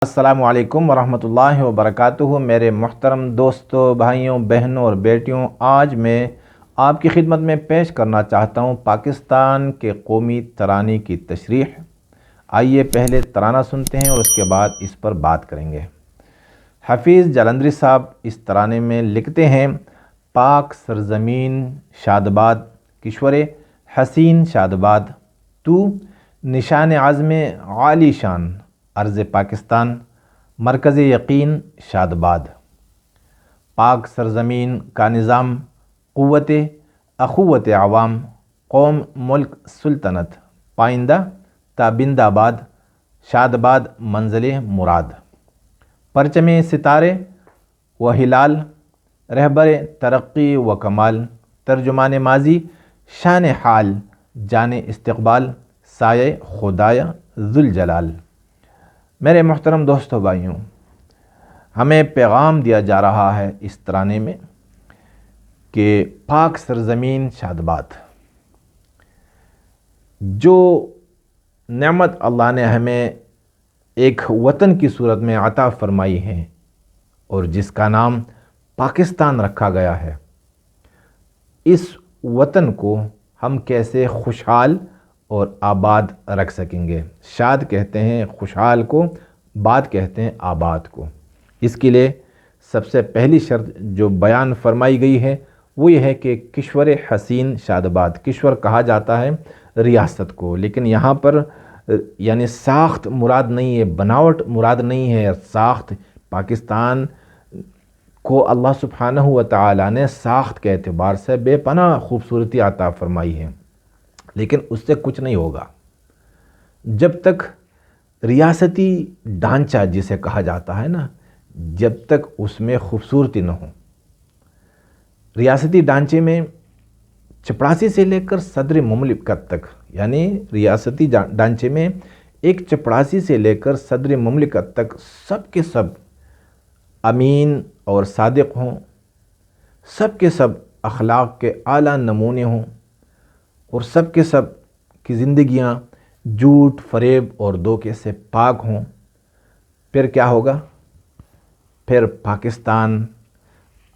السلام علیکم ورحمۃ اللہ وبرکاتہ۔ میرے محترم دوستوں، بھائیوں، بہنوں اور بیٹیوں، آج میں آپ کی خدمت میں پیش کرنا چاہتا ہوں پاکستان کے قومی ترانے کی تشریح۔ آئیے پہلے ترانہ سنتے ہیں اور اس کے بعد اس پر بات کریں گے۔ حفیظ جلندری صاحب اس ترانے میں لکھتے ہیں: پاک سرزمین شادباد، کشور حسین شادباد، تو نشان عزم عالی شان، ارض پاکستان، مرکز یقین شادباد۔ پاک سرزمین کا نظام، قوت اخوت عوام، قوم ملک سلطنت، پائندہ تابند آباد، شادباد منزل مراد۔ پرچم ستارے و ہلال، رہبر ترقی و کمال، ترجمان ماضی شان حال، جان استقبال، سایہ خدایہ ذوالجلال۔ میرے محترم دوستو، بھائیوں، ہمیں پیغام دیا جا رہا ہے اس ترانے میں کہ پاک سرزمین شادباد، جو نعمت اللہ نے ہمیں ایک وطن کی صورت میں عطا فرمائی ہے اور جس کا نام پاکستان رکھا گیا ہے، اس وطن کو ہم کیسے خوشحال اور آباد رکھ سکیں گے۔ شاد کہتے ہیں خوشحال کو، باد کہتے ہیں آباد کو۔ اس کے لیے سب سے پہلی شرط جو بیان فرمائی گئی ہے وہ یہ ہے کہ کشور حسین شادباد۔ کشور کہا جاتا ہے ریاست کو، لیکن یہاں پر یعنی ساخت مراد نہیں ہے، بناوٹ مراد نہیں ہے۔ ساخت، پاکستان کو اللہ سبحانہ و تعالیٰ نے ساخت کے اعتبار سے بے پناہ خوبصورتی عطا فرمائی ہے، لیکن اس سے کچھ نہیں ہوگا جب تک ریاستی ڈھانچہ جسے کہا جاتا ہے نا، جب تک اس میں خوبصورتی نہ ہو۔ ریاستی ڈھانچے میں چپڑاسی سے لے کر صدر مملکت تک، یعنی ریاستی ڈھانچے میں ایک چپڑاسی سے لے کر صدر مملکت تک سب کے سب امین اور صادق ہوں، سب کے سب اخلاق کے اعلیٰ نمونے ہوں، اور سب کے سب کی زندگیاں جھوٹ، فریب اور دھوکے سے پاک ہوں۔ پھر کیا ہوگا؟ پھر پاکستان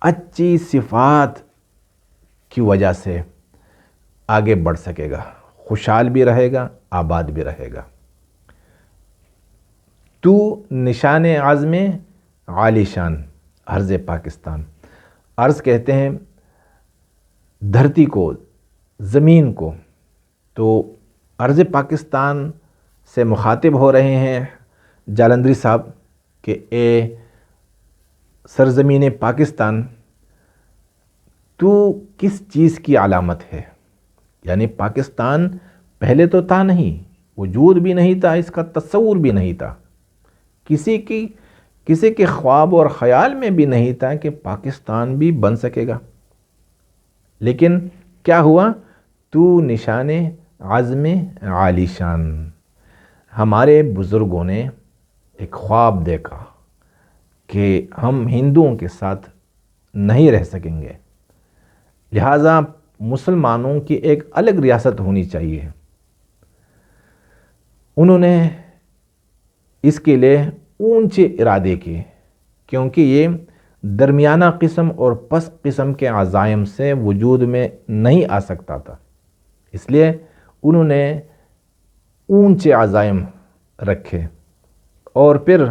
اچھی صفات کی وجہ سے آگے بڑھ سکے گا، خوشحال بھی رہے گا، آباد بھی رہے گا۔ تو نشان عزم عالی شان، ارض پاکستان۔ ارض کہتے ہیں دھرتی کو، زمین کو، تو ارض پاکستان سے مخاطب ہو رہے ہیں جالندری صاحب کہ اے سرزمین پاکستان، تو کس چیز کی علامت ہے؟ یعنی پاکستان پہلے تو تھا نہیں، وجود بھی نہیں تھا، اس کا تصور بھی نہیں تھا، کسی کے خواب اور خیال میں بھی نہیں تھا کہ پاکستان بھی بن سکے گا۔ لیکن کیا ہوا؟ تو نشان عزم عالی شان۔ ہمارے بزرگوں نے ایک خواب دیکھا کہ ہم ہندوؤں کے ساتھ نہیں رہ سکیں گے، لہٰذا مسلمانوں کی ایک الگ ریاست ہونی چاہیے۔ انہوں نے اس کے لیے اونچے ارادے کیے، کیونکہ یہ درمیانہ قسم اور پست قسم کے عزائم سے وجود میں نہیں آ سکتا تھا، اس لیے انہوں نے اونچے عزائم رکھے، اور پھر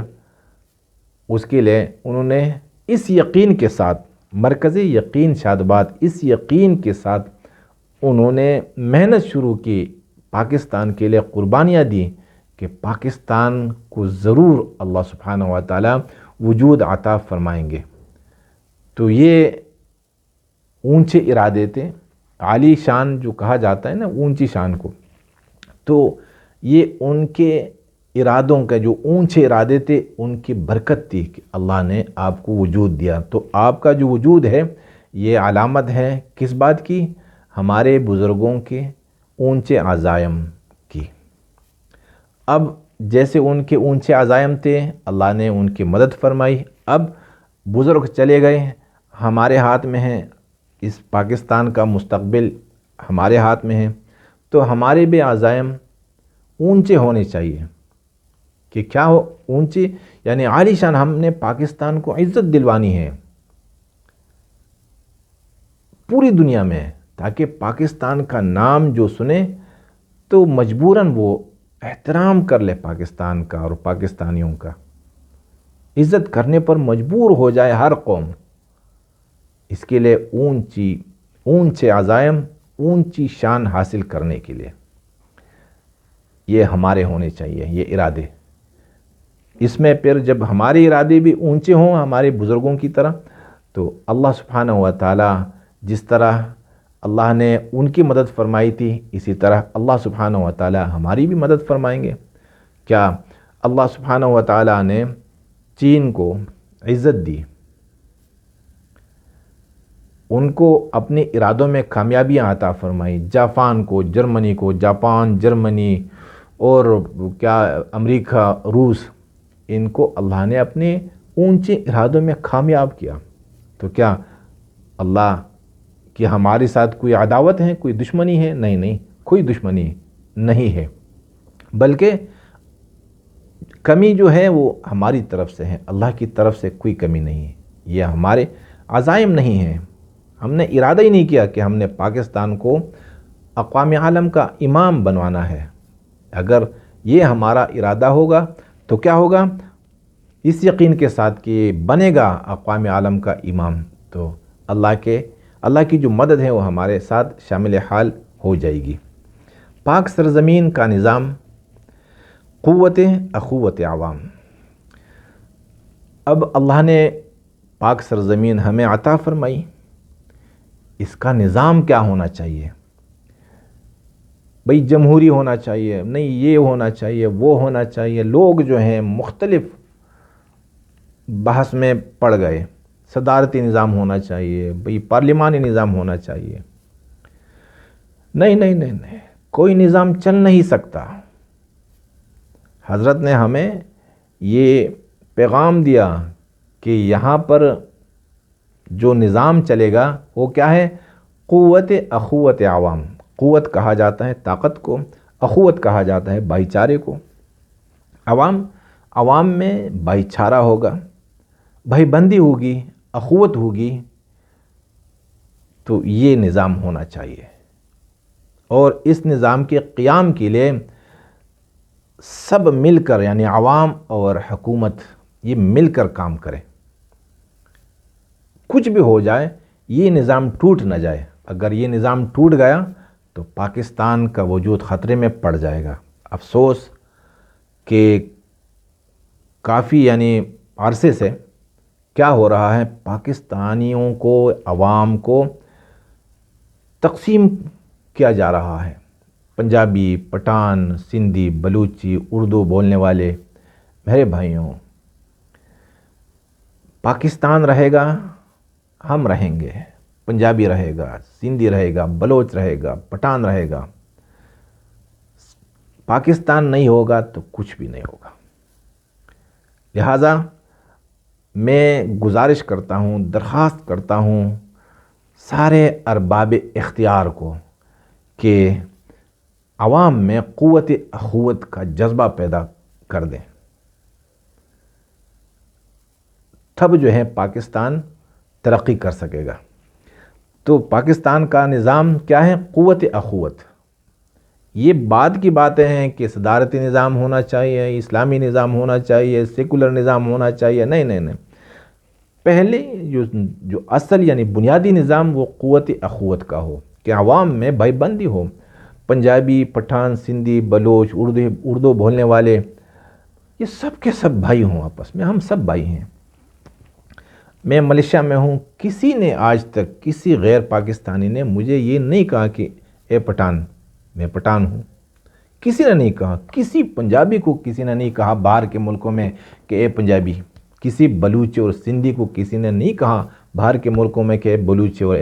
اس کے لیے انہوں نے اس یقین کے ساتھ، مرکز یقین شادباد، اس یقین کے ساتھ انہوں نے محنت شروع کی، پاکستان کے لیے قربانیاں دی کہ پاکستان کو ضرور اللہ سبحانہ و تعالیٰ وجود عطا فرمائیں گے۔ تو یہ اونچے ارادے تھے، عالی شان جو کہا جاتا ہے نا اونچی شان کو، تو یہ ان کے ارادوں کا جو اونچے ارادے تھے ان کی برکت تھی کہ اللہ نے آپ کو وجود دیا۔ تو آپ کا جو وجود ہے یہ علامت ہے کس بات کی؟ ہمارے بزرگوں کے اونچے عزائم کی۔ اب جیسے ان کے اونچے عزائم تھے، اللہ نے ان کی مدد فرمائی، اب بزرگ چلے گئے، ہمارے ہاتھ میں ہے، اس پاکستان کا مستقبل ہمارے ہاتھ میں ہے، تو ہمارے بھی عزائم اونچے ہونے چاہیے۔ کہ کیا ہو اونچی؟ یعنی عالی شان ہم نے پاکستان کو عزت دلوانی ہے پوری دنیا میں، تاکہ پاکستان کا نام جو سنے تو مجبوراً وہ احترام کر لے پاکستان کا اور پاکستانیوں کا، عزت کرنے پر مجبور ہو جائے ہر قوم۔ اس کے لیے اونچے عزائم، اونچی شان حاصل کرنے کے لیے یہ ہمارے ہونے چاہیے، یہ ارادے۔ اس میں پھر جب ہمارے ارادے بھی اونچے ہوں ہمارے بزرگوں کی طرح، تو اللہ سبحانہ و تعالی جس طرح اللہ نے ان کی مدد فرمائی تھی، اسی طرح اللہ سبحانہ و تعالی ہماری بھی مدد فرمائیں گے۔ کیا اللہ سبحانہ و تعالی نے چین کو عزت دی، ان کو اپنے ارادوں میں کامیابیاں عطا فرمائی، جاپان کو، جرمنی کو، جاپان، جرمنی اور کیا امریکہ، روس، ان کو اللہ نے اپنے اونچے ارادوں میں کامیاب کیا، تو کیا اللہ کی ہمارے ساتھ کوئی عداوت ہے، کوئی دشمنی ہے؟ نہیں، کوئی دشمنی نہیں ہے، بلکہ کمی جو ہے وہ ہماری طرف سے ہے، اللہ کی طرف سے کوئی کمی نہیں ہے۔ یہ ہمارے عزائم نہیں ہیں، ہم نے ارادہ ہی نہیں کیا کہ ہم نے پاکستان کو اقوام عالم کا امام بنوانا ہے۔ اگر یہ ہمارا ارادہ ہوگا تو کیا ہوگا؟ اس یقین کے ساتھ کہ بنے گا اقوام عالم کا امام، تو اللہ کی جو مدد ہے وہ ہمارے ساتھ شامل حال ہو جائے گی۔ پاک سرزمین کا نظام قوت اخوت عوام۔ اب اللہ نے پاک سرزمین ہمیں عطا فرمائی، اس کا نظام کیا ہونا چاہیے؟ بھئی جمہوری ہونا چاہیے، نہیں یہ ہونا چاہیے، وہ ہونا چاہیے۔ لوگ جو ہیں مختلف بحث میں پڑ گئے، صدارتی نظام ہونا چاہیے، بھئی پارلیمانی نظام ہونا چاہیے۔ نہیں، کوئی نظام چل نہیں سکتا۔ حضرت نے ہمیں یہ پیغام دیا کہ یہاں پر جو نظام چلے گا وہ کیا ہے؟ قوت اخوت عوام۔ قوت کہا جاتا ہے طاقت کو، اخوت کہا جاتا ہے بھائی چارے کو۔ عوام میں بھائی چارہ ہوگا، بھائی بندی ہوگی، اخوت ہوگی، تو یہ نظام ہونا چاہیے۔ اور اس نظام کے قیام کے لیے سب مل کر، یعنی عوام اور حکومت یہ مل کر کام کریں۔ کچھ بھی ہو جائے یہ نظام ٹوٹ نہ جائے۔ اگر یہ نظام ٹوٹ گیا تو پاکستان کا وجود خطرے میں پڑ جائے گا۔ افسوس کہ کافی عرصے سے کیا ہو رہا ہے، پاکستانیوں کو، عوام کو تقسیم کیا جا رہا ہے۔ پنجابی، پٹھان، سندھی، بلوچی، اردو بولنے والے میرے بھائیوں، پاکستان رہے گا، ہم رہیں گے، پنجابی رہے گا، سندھی رہے گا، بلوچ رہے گا، پٹھان رہے گا۔ پاکستان نہیں ہوگا تو کچھ بھی نہیں ہوگا۔ لہٰذا میں گزارش کرتا ہوں، درخواست کرتا ہوں سارے ارباب اختیار کو کہ عوام میں قوت اخوت کا جذبہ پیدا کر دیں، تب جو ہے پاکستان ترقی کر سکے گا۔ تو پاکستان کا نظام کیا ہے؟ قوت اخوت۔ یہ بعد کی باتیں ہیں کہ صدارتی نظام ہونا چاہیے، اسلامی نظام ہونا چاہیے، سیکولر نظام ہونا چاہیے۔ نہیں، پہلے جو اصل بنیادی نظام وہ قوت اخوت کا ہو، کہ عوام میں بھائی بندی ہو۔ پنجابی، پٹھان، سندھی، بلوچ، اردو بولنے والے، یہ سب کے سب بھائی ہوں، آپس میں ہم سب بھائی ہیں۔ میں ملیشیا میں ہوں، کسی نے آج تک کسی غیر پاکستانی نے مجھے یہ نہیں کہا کہ اے پٹھان، میں پٹھان ہوں۔ کسی نے نہیں کہا، کسی پنجابی کو کسی نے نہیں کہا باہر کے ملکوں میں کہ اے پنجابی، کسی بلوچ اور سندھی کو کسی نے نہیں کہا باہر کے ملکوں میں کہ اے بلوچ اور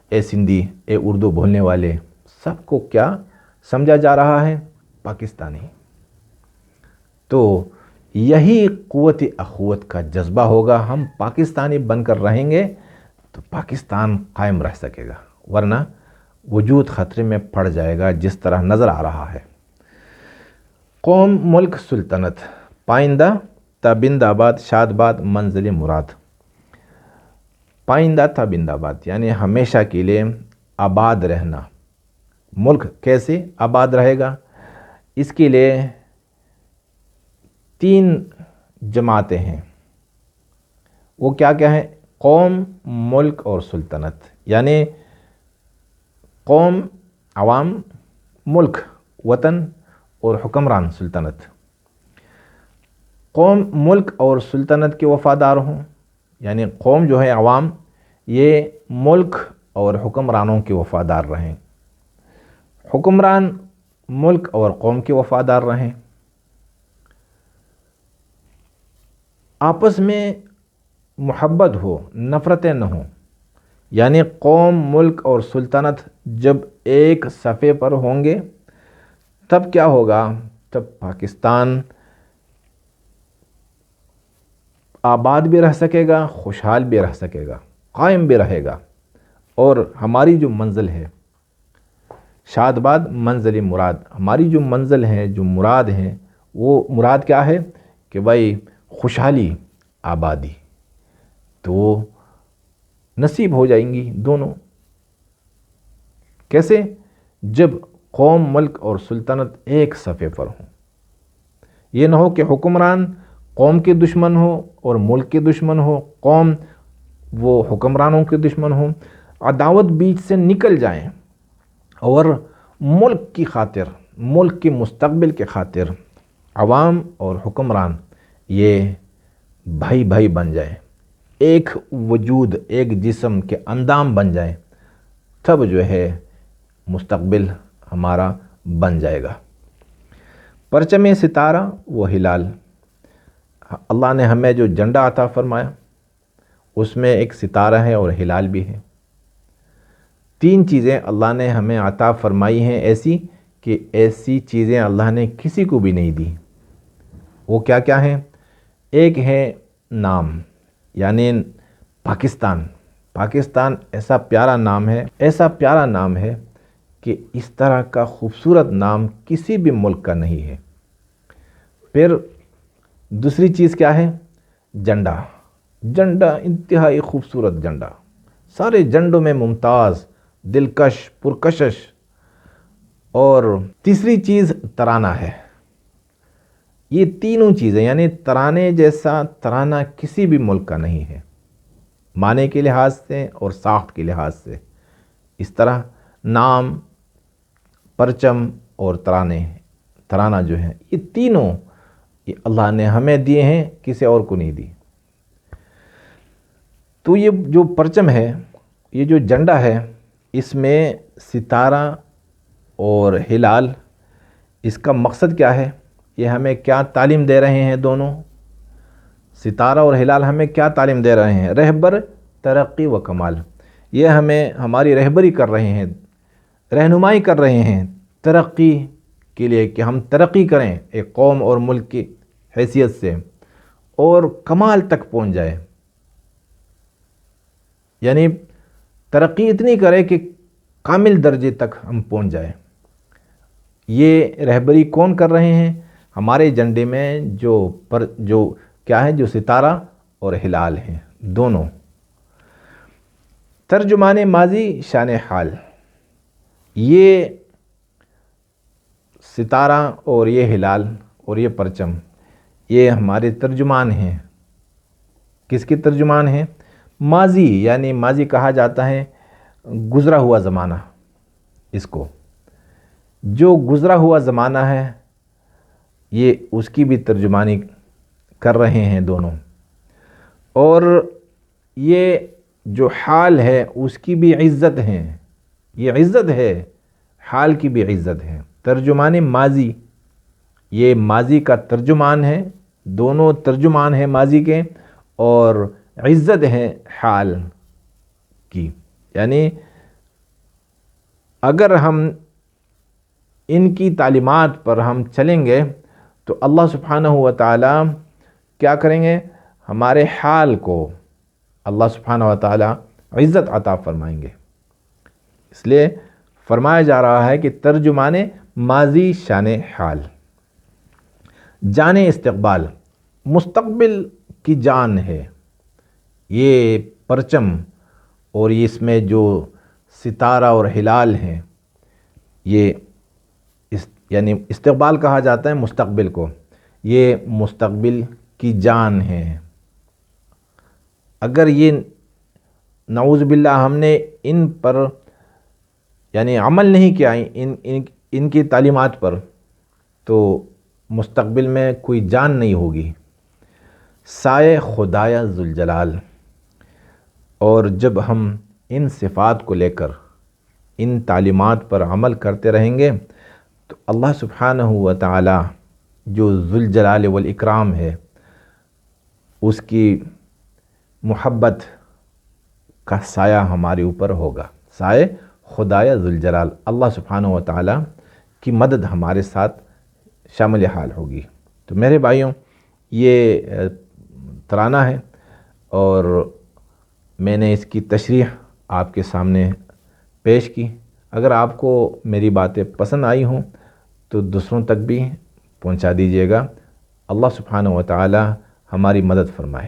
اے سندھی، اے اردو بولنے والے۔ سب کو کیا سمجھا جا رہا ہے؟ پاکستانی۔ تو یہی قوت اخوت کا جذبہ ہوگا، ہم پاکستانی بن کر رہیں گے تو پاکستان قائم رہ سکے گا، ورنہ وجود خطرے میں پڑ جائے گا جس طرح نظر آ رہا ہے۔ قوم، ملک، سلطنت، پائندہ تابند آباد شاد باد منزل مراد، پائندہ تابند آباد یعنی ہمیشہ کے لیے آباد رہنا۔ ملک کیسے آباد رہے گا؟ اس کے لیے 3 جماعتیں ہیں، وہ کیا کیا ہیں؟ قوم، ملک اور سلطنت، یعنی قوم عوام، ملک وطن اور حکمران سلطنت۔ قوم، ملک اور سلطنت کے وفادار ہوں، یعنی قوم جو ہے عوام، یہ ملک اور حکمرانوں کے وفادار رہیں، حکمران ملک اور قوم کے وفادار رہیں، آپس میں محبت ہو، نفرتیں نہ ہوں، یعنی قوم، ملک اور سلطنت جب ایک صفحے پر ہوں گے تب کیا ہوگا؟ تب پاکستان آباد بھی رہ سکے گا، خوشحال بھی رہ سکے گا، قائم بھی رہے گا، اور ہماری جو منزل ہے شاد باد منزل مراد، ہماری جو منزل ہے، جو مراد ہیں، وہ مراد کیا ہے کہ بھائی خوشحالی، آبادی، تو نصیب ہو جائیں گی دونوں۔ کیسے؟ جب قوم، ملک اور سلطنت ایک صفحے پر ہوں، یہ نہ ہو کہ حکمران قوم کے دشمن ہو اور ملک کے دشمن ہو، قوم وہ حکمرانوں کے دشمن ہوں، عداوت بیچ سے نکل جائیں، اور ملک کی خاطر، ملک کے مستقبل کے خاطر عوام اور حکمران یہ بھائی بھائی بن جائیں، ایک وجود، ایک جسم کے اندام بن جائیں، تب جو ہے مستقبل ہمارا بن جائے گا۔ پرچم ستارہ و ہلال، اللہ نے ہمیں جو جھنڈا عطا فرمایا اس میں ایک ستارہ ہے اور ہلال بھی ہے۔ 3 چیزیں اللہ نے ہمیں عطا فرمائی ہیں ایسی کہ ایسی چیزیں اللہ نے کسی کو بھی نہیں دی۔ وہ کیا کیا ہیں؟ ایک ہے نام، یعنی پاکستان۔ پاکستان ایسا پیارا نام ہے، ایسا پیارا نام ہے کہ اس طرح کا خوبصورت نام کسی بھی ملک کا نہیں ہے۔ پھر دوسری چیز کیا ہے؟ جھنڈا۔ جھنڈا انتہائی خوبصورت جھنڈا، سارے جھنڈوں میں ممتاز، دلکش، پرکشش۔ اور تیسری چیز ترانہ ہے۔ یہ تینوں چیزیں، یعنی ترانے جیسا ترانہ کسی بھی ملک کا نہیں ہے، معنی کے لحاظ سے اور ساخت کے لحاظ سے۔ اس طرح نام، پرچم اور ترانہ جو ہے، یہ تینوں یہ اللہ نے ہمیں دیے ہیں، کسی اور کو نہیں دی۔ تو یہ جو پرچم ہے، یہ جو جھنڈا ہے، اس میں ستارہ اور ہلال، اس کا مقصد کیا ہے؟ یہ ہمیں کیا تعلیم دے رہے ہیں دونوں؟ ستارہ اور ہلال ہمیں کیا تعلیم دے رہے ہیں؟ رہبر، ترقی و کمال۔ یہ ہمیں ہماری رہبری کر رہے ہیں، رہنمائی کر رہے ہیں ترقی کے لیے، کہ ہم ترقی کریں ایک قوم اور ملک کی حیثیت سے، اور کمال تک پہنچ جائے، یعنی ترقی اتنی کرے کہ کامل درجے تک ہم پہنچ جائیں۔ یہ رہبری کون کر رہے ہیں؟ ہمارے جھنڈے میں جو کیا ہے؟ جو ستارہ اور ہلال ہیں، دونوں۔ ترجمان ماضی شان حال، یہ ستارہ اور یہ ہلال اور یہ پرچم، یہ ہمارے ترجمان ہیں۔ کس کے ترجمان ہیں؟ ماضی، یعنی ماضی کہا جاتا ہے گزرا ہوا زمانہ، اس کو جو گزرا ہوا زمانہ ہے یہ اس کی بھی ترجمانی کر رہے ہیں دونوں، اور یہ جو حال ہے اس کی بھی عزت ہے، یہ عزت ہے، حال کی بھی عزت ہے۔ ترجمان ماضی، یہ ماضی کا ترجمان ہے، دونوں ترجمان ہیں ماضی کے، اور عزت ہے حال کی، یعنی اگر ہم ان کی تعلیمات پر ہم چلیں گے تو اللہ سبحانہ و تعالی کیا کریں گے؟ ہمارے حال کو اللہ سبحانہ و تعالی عزت عطا فرمائیں گے۔ اس لیے فرمایا جا رہا ہے کہ ترجمان ماضی شان حال، جان استقبال، مستقبل کی جان ہے یہ پرچم، اور اس میں جو ستارہ اور ہلال ہیں یہ یعنی استقبال کہا جاتا ہے مستقبل کو، یہ مستقبل کی جان ہے۔ اگر یہ نعوذ باللہ ہم نے ان پر یعنی عمل نہیں کیا ان کی تعلیمات پر، تو مستقبل میں کوئی جان نہیں ہوگی۔ سائے خدایہ ذوالجلال، اور جب ہم ان صفات کو لے کر ان تعلیمات پر عمل کرتے رہیں گے تو اللہ سبحانہ و تعالی جو ذوالجلال والاکرام ہے اس کی محبت کا سایہ ہمارے اوپر ہوگا۔ سائے خدایہ ذوالجلال، اللہ سبحانہ و تعالی کی مدد ہمارے ساتھ شامل حال ہوگی۔ تو میرے بھائیوں، یہ ترانہ ہے اور میں نے اس کی تشریح آپ کے سامنے پیش کی۔ اگر آپ کو میری باتیں پسند آئی ہوں تو دوسروں تک بھی پہنچا دیجیے گا۔ اللہ سبحانہ و تعالی ہماری مدد فرمائے۔